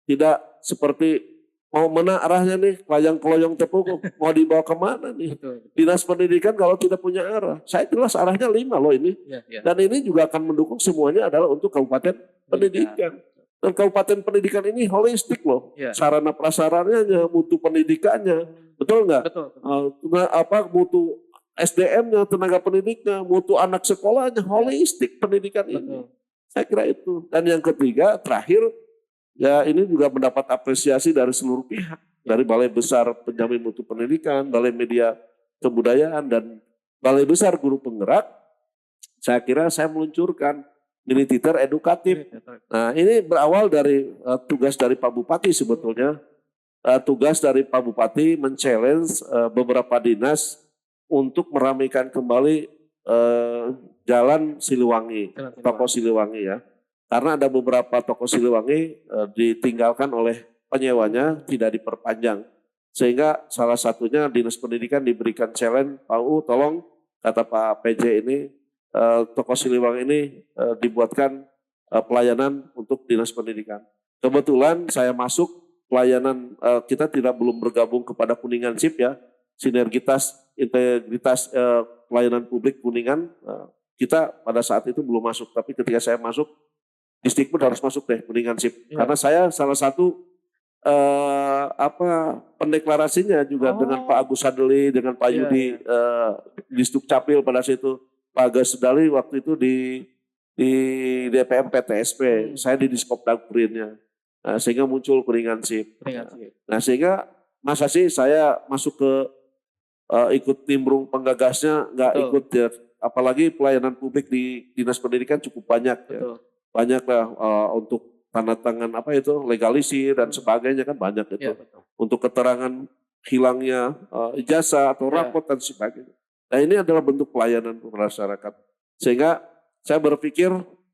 Speaker 2: Tidak seperti mau mana arahnya nih, kelayang-keloyong tepuk, mau dibawa kemana nih.
Speaker 1: Betul.
Speaker 2: Dinas pendidikan kalau tidak punya arah. Saya jelas arahnya 5 loh ini.
Speaker 1: Ya, ya.
Speaker 2: Dan ini juga akan mendukung semuanya adalah untuk kabupaten pendidikan. Dan kabupaten pendidikan ini holistik loh.
Speaker 1: Ya.
Speaker 2: Sarana prasarananya, mutu pendidikannya. Betul nggak?
Speaker 1: Betul.
Speaker 2: Mutu SDM-nya, tenaga pendidiknya, mutu anak sekolahnya, holistik pendidikan ini.
Speaker 1: Betul.
Speaker 2: Saya kira itu. Dan yang ketiga, terakhir, ya ini juga mendapat apresiasi dari seluruh pihak. Dari Balai Besar Penjamin Mutu Pendidikan, Balai Media Kebudayaan, dan Balai Besar Guru Penggerak. Saya kira saya meluncurkan mini teater edukatif. Nah, ini berawal dari tugas dari Pak Bupati sebetulnya. Tugas dari Pak Bupati men-challenge beberapa dinas untuk meramaikan kembali Jalan Siliwangi, toko Siliwangi ya. Karena ada beberapa toko Siliwangi ditinggalkan oleh penyewanya, tidak diperpanjang. Sehingga salah satunya Dinas Pendidikan diberikan challenge, Pak U tolong, kata Pak PJ ini, toko Siliwangi ini dibuatkan pelayanan untuk Dinas Pendidikan. Kebetulan saya masuk pelayanan, kita belum bergabung kepada Kuningan SIP ya, sinergitas integritas pelayanan publik Kuningan, kita pada saat itu belum masuk, tapi ketika saya masuk, Disdikbud harus masuk deh Kuningan SIP,
Speaker 1: Ya.
Speaker 2: karena saya salah satu pendeklarasinya juga dengan Pak Agus Sadeli, dengan Pak Yudi di Sdukcapil pada situ, Pak Agus Sadeli waktu itu di DPM PTSP, saya di Diskop Dagprinnya, sehingga muncul Kuningan SIP. Nah sehingga masa sih saya masuk ke ikut nimbrung penggagasnya, nggak ikut ya, apalagi pelayanan publik di Dinas Pendidikan cukup banyak ya. Banyak lah untuk tanda tangan legalisir dan sebagainya kan banyak itu.
Speaker 1: Ya,
Speaker 2: untuk keterangan hilangnya ijazah atau rapot dan sebagainya. Nah ini adalah bentuk pelayanan masyarakat. Sehingga saya berpikir,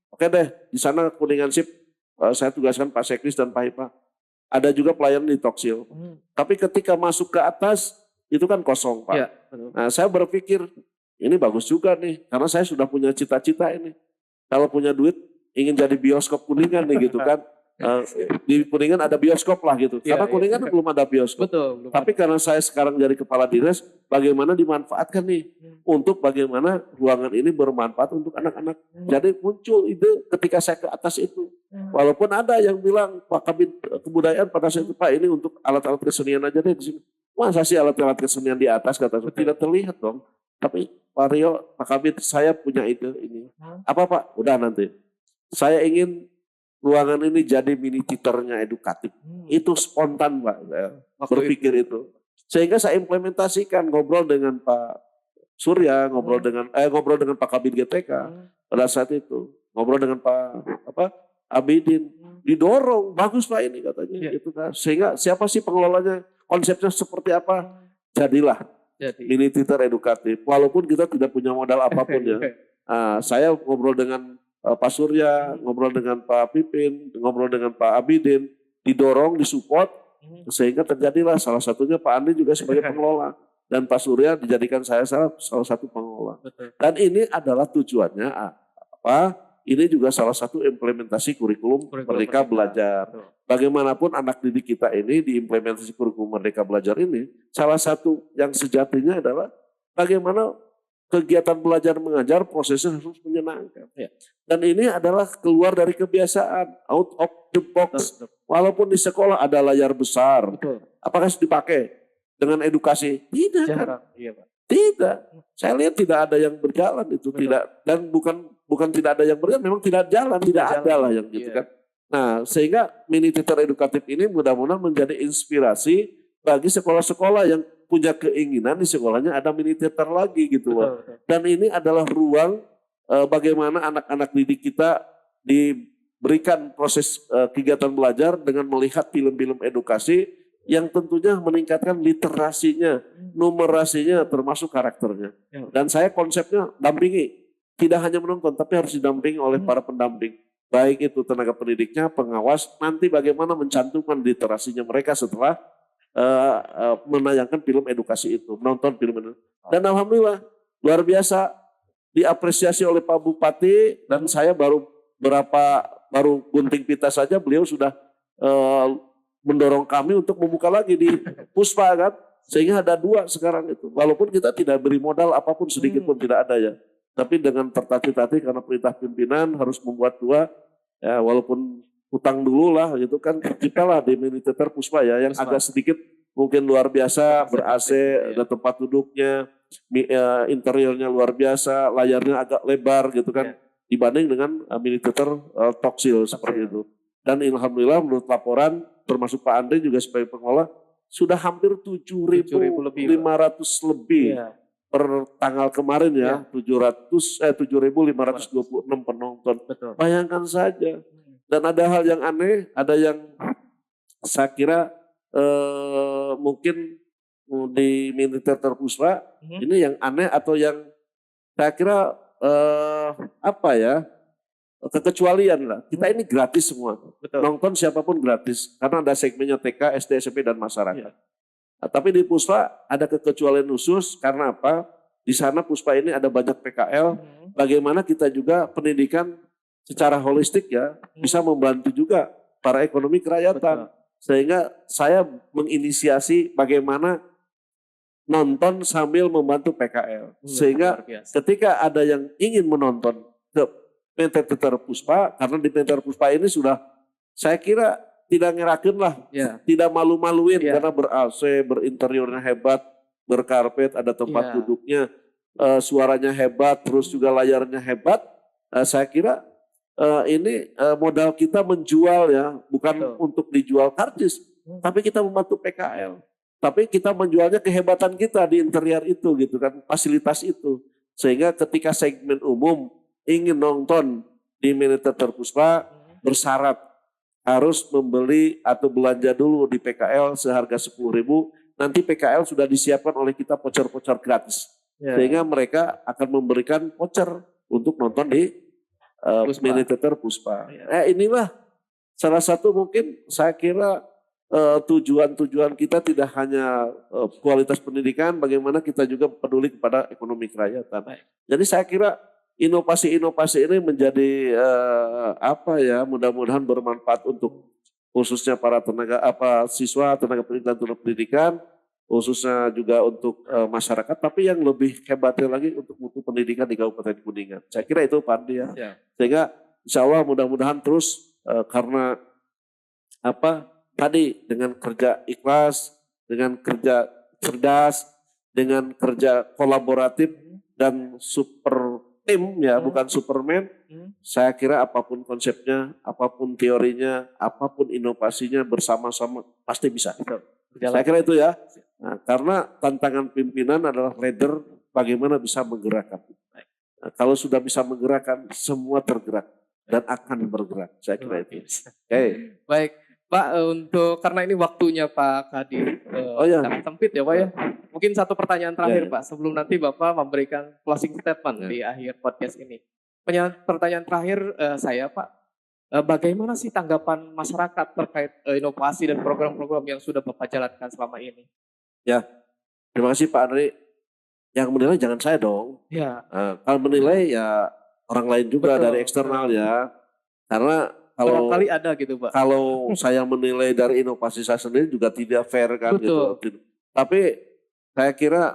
Speaker 2: oke deh di sana Kuningan SIP saya tugaskan Pak Sekris dan Pak Hipa. Ada juga pelayanan di Toksil. Tapi ketika masuk ke atas itu kan kosong Pak.
Speaker 1: Ya,
Speaker 2: nah saya berpikir ini bagus juga nih karena saya sudah punya cita-cita ini. Kalau punya duit ingin jadi bioskop Kuningan nih gitu kan. Di Kuningan ada bioskop lah gitu. Karena Kuningan belum ada bioskop.
Speaker 1: Betul.
Speaker 2: Tapi karena saya sekarang jadi kepala dinas, bagaimana dimanfaatkan nih untuk bagaimana ruangan ini bermanfaat untuk anak-anak. Jadi muncul ide ketika saya ke atas itu. Walaupun ada yang bilang Pak Kabid Kebudayaan pada saat itu, Pak ini untuk alat-alat kesenian aja deh di sini. Masa sih alat-alat kesenian di atas, kata saya. Tidak terlihat dong. Tapi Pak Rio, Pak Kabid, saya punya ide ini. Apa Pak? Udah nanti. Saya ingin ruangan ini jadi mini teaternya edukatif. Itu spontan Pak, berpikir itu. Sehingga saya implementasikan, ngobrol dengan Pak Surya, ngobrol dengan Pak Kabid GTK pada saat itu. Ngobrol dengan Pak Abidin, didorong, bagus Pak ini katanya gitu kan. Sehingga siapa sih pengelolanya, konsepnya seperti apa? Jadilah mini teater edukatif. Walaupun kita tidak punya modal apapun ya. Saya ngobrol dengan Pak Surya, ngobrol dengan Pak Pipin, ngobrol dengan Pak Abidin, didorong, disupport, sehingga terjadilah salah satunya Pak Andi juga sebagai pengelola. Dan Pak Surya dijadikan saya salah satu pengelola. Dan ini adalah tujuannya ini juga salah satu implementasi kurikulum Merdeka Belajar. Bagaimanapun anak didik kita ini diimplementasi kurikulum Merdeka Belajar ini, salah satu yang sejatinya adalah bagaimana kegiatan belajar mengajar prosesnya harus menyenangkan. Dan ini adalah keluar dari kebiasaan, out of the box. Walaupun di sekolah ada layar besar, apakah harus dipakai dengan edukasi? Tidak kan? Tidak. Saya lihat tidak ada yang berjalan itu. Tidak. Dan bukan tidak ada yang berjalan, memang tidak jalan, tidak ada lah yang gitu kan. Nah sehingga mini teater edukatif ini mudah-mudahan menjadi inspirasi bagi sekolah-sekolah yang punya keinginan di sekolahnya ada mini teater lagi gitu loh. Dan ini adalah ruang bagaimana anak-anak didik kita diberikan proses kegiatan belajar dengan melihat film-film edukasi yang tentunya meningkatkan literasinya, numerasinya termasuk karakternya. Dan saya konsepnya dampingi. tidak hanya menonton, tapi harus didampingi oleh para pendamping. Baik itu tenaga pendidiknya, pengawas, nanti bagaimana mencantumkan literasinya mereka setelah menayangkan film edukasi itu, menonton film itu. Dan alhamdulillah luar biasa diapresiasi oleh Pak Bupati dan saya baru gunting pita saja beliau sudah mendorong kami untuk membuka lagi di Puspa kan, sehingga ada 2 sekarang itu. Walaupun kita tidak beri modal apapun sedikit pun tidak ada ya. Tapi dengan tertatih-tatih karena perintah pimpinan harus membuat 2 ya, walaupun hutang dulu lah gitu kan, terciptalah di Mini Teater Puspa ya yang agak sedikit mungkin luar biasa, ber-AC, ada tempat duduknya, interiornya luar biasa, layarnya agak lebar gitu kan, dibanding dengan Mini Teater Toksil seperti itu. Dan alhamdulillah menurut laporan termasuk Pak Andre juga sebagai pengelola sudah hampir 7.500 lebih per tanggal kemarin ya, 7.526 penonton.
Speaker 1: Betul.
Speaker 2: Bayangkan saja. Dan ada hal yang aneh, ada yang saya kira mungkin di Mini Teater Puspa ini yang aneh atau yang saya kira apa ya, kekecualian lah. Kita ini gratis semua.
Speaker 1: Betul.
Speaker 2: Nonton siapapun gratis karena ada segmennya TK, SD, SMP dan masyarakat. Nah, tapi di Puspa ada kekecualian khusus karena apa? Di sana Puspa ini ada banyak PKL. Bagaimana kita juga pendidikan secara holistik ya bisa membantu juga para ekonomi kerakyatan. Sehingga saya menginisiasi bagaimana nonton sambil membantu PKL. Sehingga ketika ada yang ingin menonton ke Mini Teater Puspa, karena di Mini Teater Puspa ini sudah saya kira tidak ngerakin lah, tidak malu-maluin karena ber-AC, berinteriornya hebat, berkarpet, ada tempat duduknya, suaranya hebat, terus juga layarnya hebat. Saya kira ini modal kita menjual ya, bukan untuk dijual karcis, tapi kita membantu PKL. Tapi kita menjualnya kehebatan kita di interior itu gitu kan, fasilitas itu. Sehingga ketika segmen umum ingin nonton di Mini Teater Puspa bersyarat harus membeli atau belanja dulu di PKL seharga 10.000. Nanti PKL sudah disiapkan oleh kita voucher-voucher gratis. Sehingga mereka akan memberikan voucher untuk nonton di Mini Teater Puspa. Inilah salah satu mungkin saya kira tujuan-tujuan kita tidak hanya kualitas pendidikan, bagaimana kita juga peduli kepada ekonomi kerakyatan. Jadi saya kira inovasi-inovasi ini menjadi apa ya, mudah-mudahan bermanfaat untuk khususnya para siswa, tenaga pendidik dan tenaga pendidikan, khususnya juga untuk masyarakat, tapi yang lebih hebatnya lagi untuk mutu pendidikan di Kabupaten Kuningan. Saya kira itu Pak Andi ya. Sehingga insya Allah mudah-mudahan terus karena apa tadi dengan kerja ikhlas, dengan kerja cerdas, dengan kerja kolaboratif dan super tim ya, bukan Superman. Saya kira apapun konsepnya, apapun teorinya, apapun inovasinya bersama-sama pasti bisa. Saya kira itu ya. Nah, karena tantangan pimpinan adalah leader bagaimana bisa menggerakkan. Nah, kalau sudah bisa menggerakkan, semua tergerak dan akan bergerak. Saya kira itu.
Speaker 1: Baik, Pak, untuk karena ini waktunya Pak Kadir sangat sempit ya Pak ya. Mungkin satu pertanyaan terakhir Pak, sebelum nanti Bapak memberikan closing statement di akhir podcast ini. Pertanyaan terakhir saya Pak, bagaimana sih tanggapan masyarakat terkait inovasi dan program-program yang sudah Bapak jalankan selama ini?
Speaker 2: Ya, terima kasih Pak Andri. Yang menilai jangan saya dong. Kalau menilai ya orang lain juga dari eksternal ya. Karena kalau
Speaker 1: barangkali ada gitu Pak.
Speaker 2: Kalau saya menilai dari inovasi saya sendiri juga tidak fair kan gitu. Tapi saya kira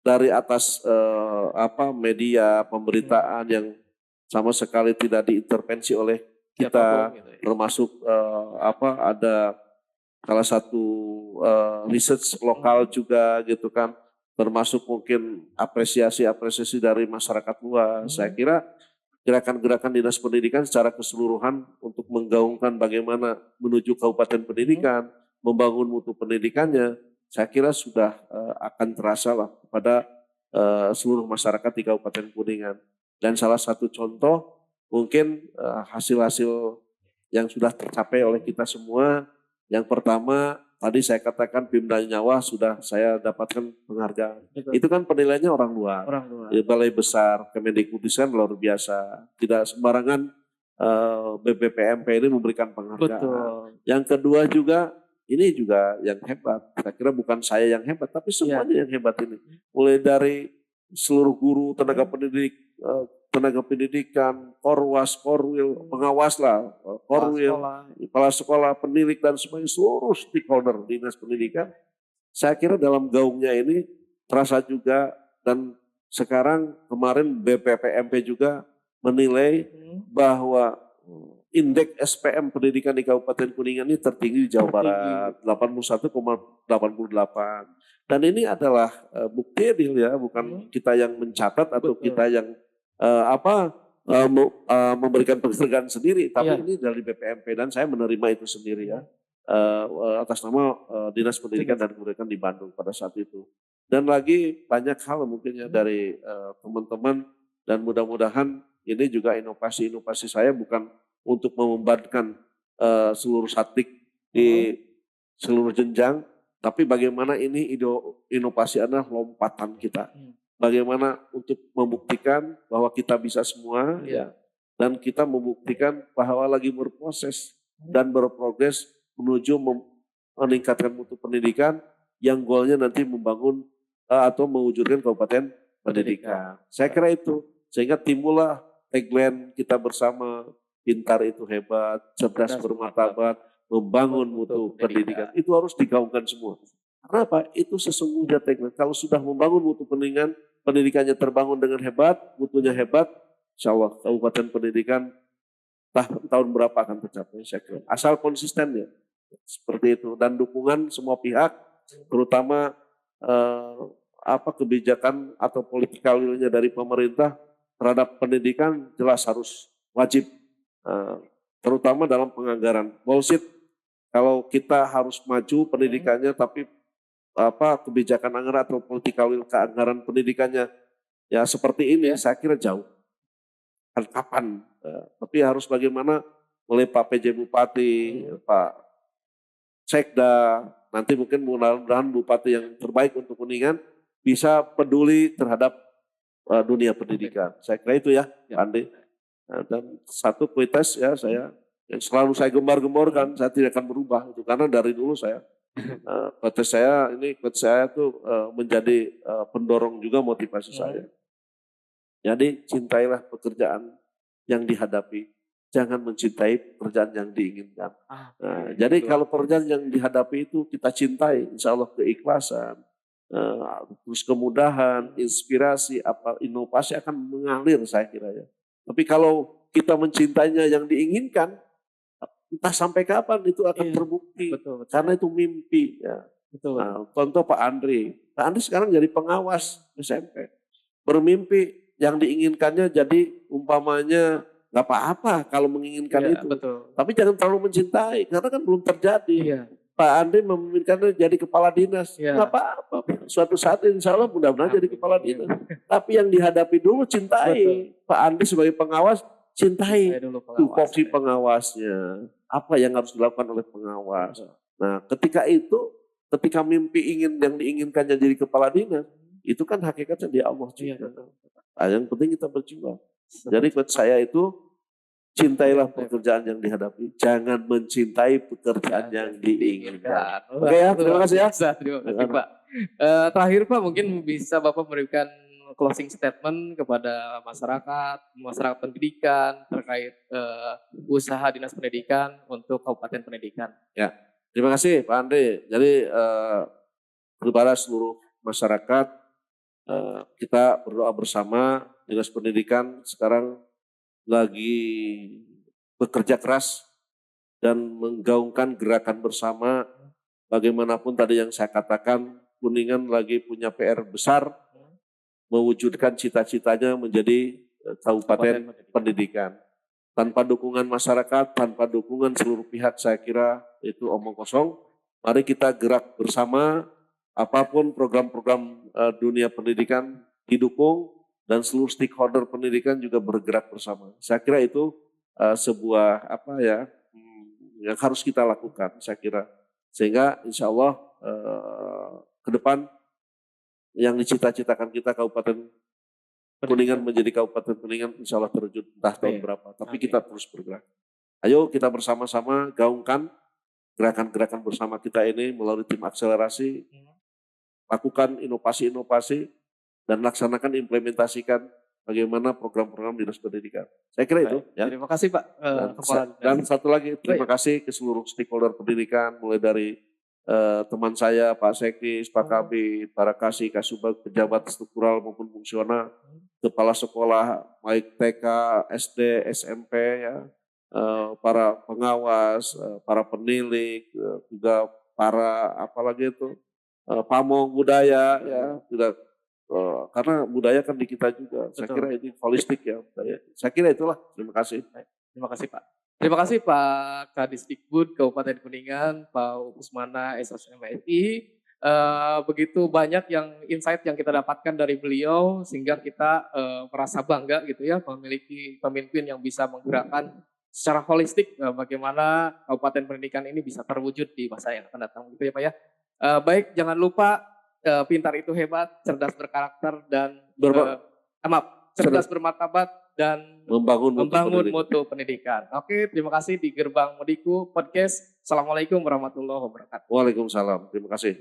Speaker 2: dari atas media pemberitaan yang sama sekali tidak diintervensi oleh kita, termasuk ada salah satu research lokal juga gitu kan, termasuk mungkin apresiasi dari masyarakat luas. Saya kira gerakan-gerakan dinas pendidikan secara keseluruhan untuk menggaungkan bagaimana menuju kabupaten pendidikan, membangun mutu pendidikannya, saya kira sudah akan terasa lah kepada seluruh masyarakat di Kabupaten Kuningan. Dan salah satu contoh mungkin hasil-hasil yang sudah tercapai oleh kita semua. Yang pertama tadi saya katakan Pimda Nyawa sudah saya dapatkan penghargaan.
Speaker 1: Betul.
Speaker 2: Itu kan penilaiannya orang luar.
Speaker 1: Orang luar.
Speaker 2: Balai Besar Kemendikbudristek kan luar biasa. Tidak sembarangan BPPMP ini memberikan penghargaan.
Speaker 1: Betul.
Speaker 2: Yang kedua juga, ini juga yang hebat. Saya kira bukan saya yang hebat, tapi semuanya yang hebat ini. Mulai dari seluruh guru, tenaga pendidik, tenaga pendidikan, korwas, korwil, pengawas lah, korwil, kepala sekolah, penilik dan semuanya seluruh stakeholder dinas pendidikan. Saya kira dalam gaungnya ini terasa juga, dan sekarang kemarin BPPMP juga menilai bahwa indeks SPM pendidikan di Kabupaten Kuningan ini tertinggi di Jawa Barat, 81,88. Dan ini adalah bukti adil ya, bukan kita yang mencatat atau kita yang memberikan penghargaan sendiri, tapi ini dari BPMP dan saya menerima itu sendiri ya, atas nama Dinas Pendidikan dan Kebudayaan di Bandung pada saat itu. Dan lagi banyak hal mungkin ya dari teman-teman, dan mudah-mudahan ini juga inovasi-inovasi saya bukan untuk membebankan seluruh satdik di seluruh jenjang, tapi bagaimana ini inovasi adalah lompatan kita. Bagaimana untuk membuktikan bahwa kita bisa semua, ya, dan kita membuktikan bahwa lagi berproses dan berprogres menuju meningkatkan mutu pendidikan yang goalnya nanti membangun atau mewujudkan kabupaten pendidikan. Saya kira itu, sehingga timbullah tagline kita bersama, pintar itu hebat, cerdas bermartabat, membangun mutu pendidikan. Itu harus digaungkan semua. Karena apa? Itu sesungguhnya tagline. Kalau sudah membangun mutu pendidikan, pendidikannya terbangun dengan hebat, mutunya hebat, insya Allah kabupaten pendidikan tahun berapa akan tercapai, saya kira. Asal konsisten ya, seperti itu. Dan dukungan semua pihak, terutama kebijakan atau political will-nya dari pemerintah terhadap pendidikan jelas harus wajib, terutama dalam penganggaran. Bullshit kalau kita harus maju pendidikannya, tapi kebijakan anggaran atau political will keanggaran pendidikannya ya seperti ini, saya kira jauh. Kapan? Tapi harus bagaimana oleh Pak PJ Bupati, Pak Sekda, nanti mungkin mudah-mudahan Bupati yang terbaik untuk Kuningan bisa peduli terhadap dunia pendidikan. Saya kira itu ya, Pak Andi. Dan satu kuitas ya saya yang selalu saya gembar-gemborkan, saya tidak akan berubah itu, karena dari dulu saya coach saya tuh menjadi pendorong juga motivasi saya. Jadi cintailah pekerjaan yang dihadapi, jangan mencintai pekerjaan yang diinginkan. Jadi kalau pekerjaan yang dihadapi itu kita cintai, insya Allah keikhlasan, terus kemudahan, inspirasi, inovasi akan mengalir, saya kira ya. Tapi kalau kita mencintainya yang diinginkan, entah sampai kapan itu akan terbukti. Betul. Karena itu mimpi ya. Betul. Nah, contoh Pak Andri sekarang jadi pengawas SMP, bermimpi yang diinginkannya jadi umpamanya nggak apa-apa kalau menginginkan itu. Betul. Tapi jangan terlalu mencintai karena kan belum terjadi. Iya. Pak Andri menginginkannya jadi kepala dinas, nggak apa-apa. Suatu saat insya Allah mudah-mudahan jadi kepala dinas. Tapi yang dihadapi dulu cintai. Betul. Pak Andri sebagai pengawas cintai tupoksi pengawasnya. Apa yang harus dilakukan oleh pengawas. Nah ketika mimpi yang diinginkannya jadi kepala dinas, itu kan hakikatnya di Allah juga. Nah, yang penting kita berjuang. Jadi buat saya itu, cintailah pekerjaan yang dihadapi, jangan mencintai pekerjaan yang diinginkan. Oke ya, terima kasih ya.
Speaker 1: Terima kasih Pak. Terakhir Pak, mungkin bisa Bapak memberikan closing statement kepada masyarakat pendidikan terkait usaha Dinas Pendidikan untuk Kabupaten Pendidikan.
Speaker 2: Ya, terima kasih Pak Andre. Jadi kepada seluruh masyarakat, kita berdoa bersama. Dinas Pendidikan sekarang lagi bekerja keras dan menggaungkan gerakan bersama. Bagaimanapun tadi yang saya katakan, Kuningan lagi punya PR besar, mewujudkan cita-citanya menjadi kabupaten pendidikan. Tanpa dukungan masyarakat, tanpa dukungan seluruh pihak, saya kira itu omong kosong. Mari kita gerak bersama, apapun program-program dunia pendidikan didukung, dan seluruh stakeholder pendidikan juga bergerak bersama. Saya kira itu sebuah yang harus kita lakukan, saya kira. Sehingga insya Allah ke depan yang dicita-citakan kita Kabupaten Kuningan menjadi Kabupaten Kuningan insya Allah terwujud entah tahun
Speaker 1: Amin.
Speaker 2: berapa. Tapi
Speaker 1: Amin.
Speaker 2: kita terus bergerak. Ayo kita bersama-sama gaungkan gerakan-gerakan bersama kita ini melalui tim akselerasi. Lakukan inovasi-inovasi dan laksanakan implementasikan bagaimana program-program dinas pendidikan. Saya kira itu. Ya.
Speaker 1: Terima kasih Pak.
Speaker 2: Dan satu lagi terima kasih ke seluruh stakeholder pendidikan mulai dari teman saya Pak Sekdis, Pak Kabid, para kasih, kasubag, pejabat struktural maupun fungsional, kepala sekolah baik TK, SD, SMP ya, para pengawas, para penilik, juga para apalagi itu pamong budaya ya, juga karena budaya kan di kita juga. Betul. Saya kira ini holistik ya budaya. Saya kira itulah. Terima kasih.
Speaker 1: Terima kasih Pak. Terima kasih Pak Kadisdikbud Kabupaten Kuningan, Pak Usmana SSMSI. Begitu banyak yang insight yang kita dapatkan dari beliau sehingga kita merasa bangga gitu ya memiliki pemimpin yang bisa menggerakkan secara holistik bagaimana Kabupaten Pendidikan ini bisa terwujud di masa yang akan datang gitu ya Pak ya. Baik, jangan lupa pintar itu hebat, cerdas berkarakter dan cerdas bermartabat dan membangun mutu pendidikan. Oke, terima kasih di Gerbang Mudiku Podcast. Assalamualaikum warahmatullahi wabarakatuh.
Speaker 2: Waalaikumsalam. Terima kasih.